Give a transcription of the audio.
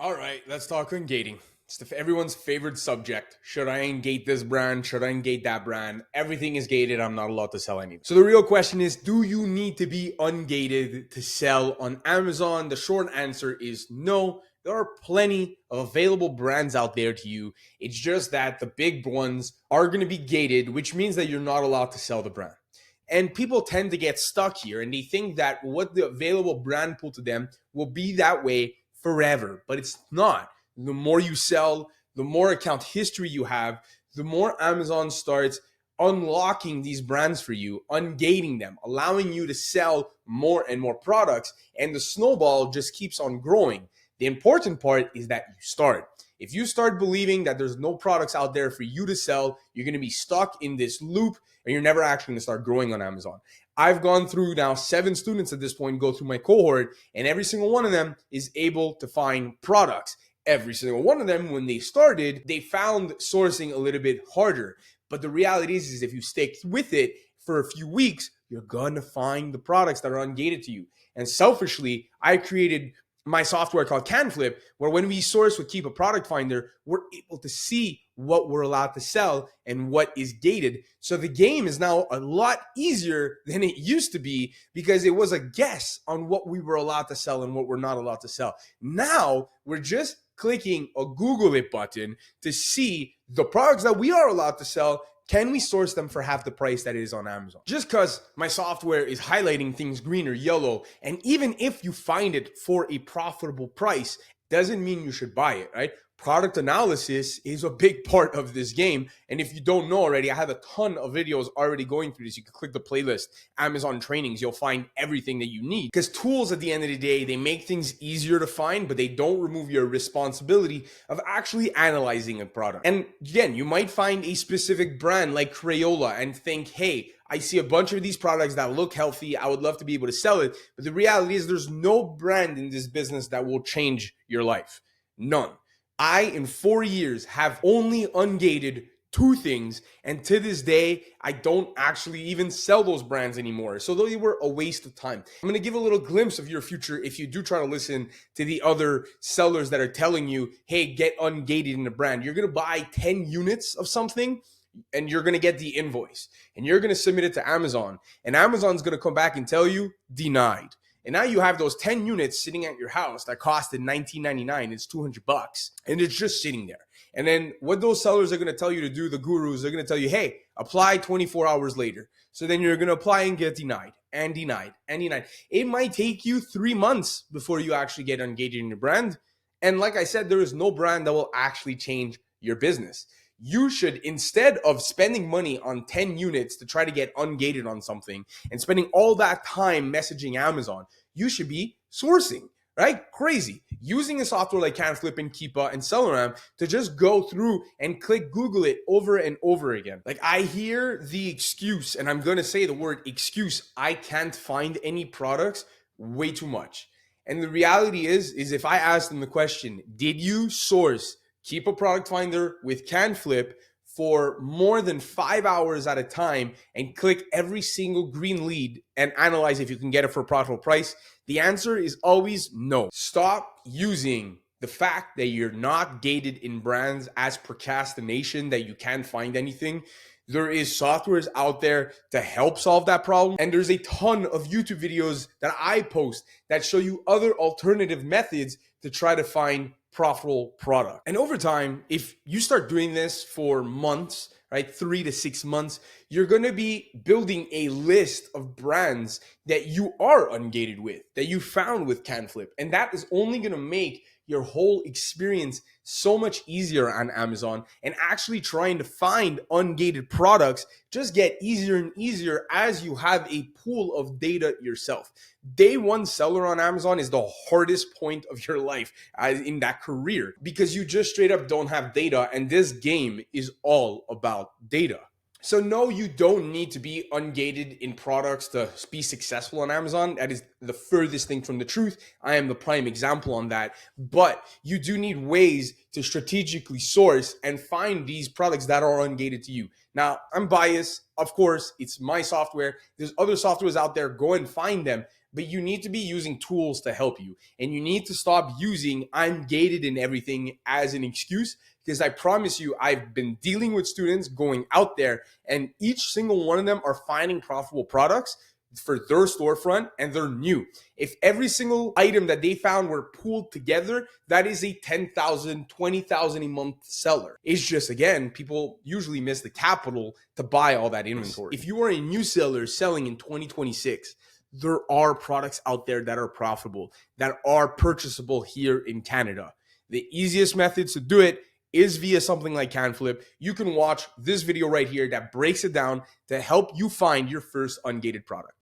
All right, let's talk ungating. It's everyone's favorite subject. Should I ungate this brand? Should I ungate that brand? Everything is gated. I'm not allowed to sell anything. So the real question is, do you need to be ungated to sell on Amazon? The short answer is no. There are plenty of available brands out there to you. It's just that the big ones are going to be gated, which means that you're not allowed to sell the brand. And people tend to get stuck here and they think that what the available brand pool to them will be that way forever, but it's not. The more you sell, the more account history you have, the more Amazon starts unlocking these brands for you, ungating them, allowing you to sell more and more products, and the snowball just keeps on growing. The important part is that you start. If you start believing that there's no products out there for you to sell, you're going to be stuck in this loop and you're never actually going to start growing on Amazon. I've gone through now 7 students at this point, go through my cohort, and every single one of them is able to find products. Every single one of them, when they started, they found sourcing a little bit harder. But the reality is if you stick with it for a few weeks, you're going to find the products that are ungated to you. And selfishly, I created my software called CanFlip, where when we source with Keepa Product Finder, we're able to see what we're allowed to sell and what is gated. So the game is now a lot easier than it used to be because it was a guess on what we were allowed to sell and what we're not allowed to sell. Now we're just clicking a Google it button to see the products that we are allowed to sell. Can we source them for half the price that it is on Amazon? Just because my software is highlighting things green or yellow, and even if you find it for a profitable price, doesn't mean you should buy it, right? Product analysis is a big part of this game. And if you don't know already, I have a ton of videos already going through this. You can click the playlist, Amazon trainings, you'll find everything that you need. Because tools at the end of the day, they make things easier to find, but they don't remove your responsibility of actually analyzing a product. And again, you might find a specific brand like Crayola and think, hey, I see a bunch of these products that look healthy. I would love to be able to sell it. But the reality is there's no brand in this business that will change your life. None. I, in 4 years, have only ungated 2 things. And to this day, I don't actually even sell those brands anymore. So they were a waste of time. I'm going to give a little glimpse of your future if you do try to listen to the other sellers that are telling you, hey, get ungated in a brand. You're going to buy 10 units of something and you're going to get the invoice and you're going to submit it to Amazon. And Amazon's going to come back and tell you denied. And now you have those 10 units sitting at your house that costed $19.99. It's $200 and it's just sitting there. And then what those sellers are going to tell you to do, the gurus, they're going to tell you, hey, apply 24 hours later. So then you're going to apply and get denied and denied and denied. It might take you 3 months before you actually get ungated in your brand. And like I said, there is no brand that will actually change your business. You should, instead of spending money on 10 units to try to get ungated on something and spending all that time messaging Amazon, you should be sourcing, right? Crazy. Using a software like CanFlip and Keepa and Selleram to just go through and click Google it over and over again. Like I hear the excuse, and I'm going to say the word excuse, I can't find any products way too much. And the reality is if I ask them the question, did you source Keepa Product Finder with CanFlip for more than 5 hours at a time and click every single green lead and analyze if you can get it for a profitable price? The answer is always no. Stop using the fact that you're not gated in brands as procrastination, that you can't find anything. There is softwares out there to help solve that problem. And there's a ton of YouTube videos that I post that show you other alternative methods to try to find profitable product. And over time, if you start doing this for months, right, 3 to 6 months, you're going to be building a list of brands that you are ungated with, that you found with CanFlip. And that is only going to make your whole experience so much easier on Amazon, and actually trying to find ungated products just get easier and easier as you have a pool of data yourself. Day one seller on Amazon is the hardest point of your life in that career because you just straight up don't have data, and this game is all about data. So no, you don't need to be ungated in products to be successful on Amazon. That is the furthest thing from the truth. I am the prime example on that. But you do need ways to strategically source and find these products that are ungated to you. Now, I'm biased. Of course, it's my software. There's other softwares out there. Go and find them. but you need to be using tools to help you. And you need to stop using "I'm gated in everything" as an excuse, because I promise you, I've been dealing with students going out there, and each single one of them are finding profitable products for their storefront, and they're new. If every single item that they found were pooled together, that is a 10,000, 20,000 a month seller. It's just, again, people usually miss the capital to buy all that inventory. If you are a new seller selling in 2026, there are products out there that are profitable, that are purchasable here in Canada. The easiest methods to do it is via something like CanFlip. You can watch this video right here that breaks it down to help you find your first ungated product.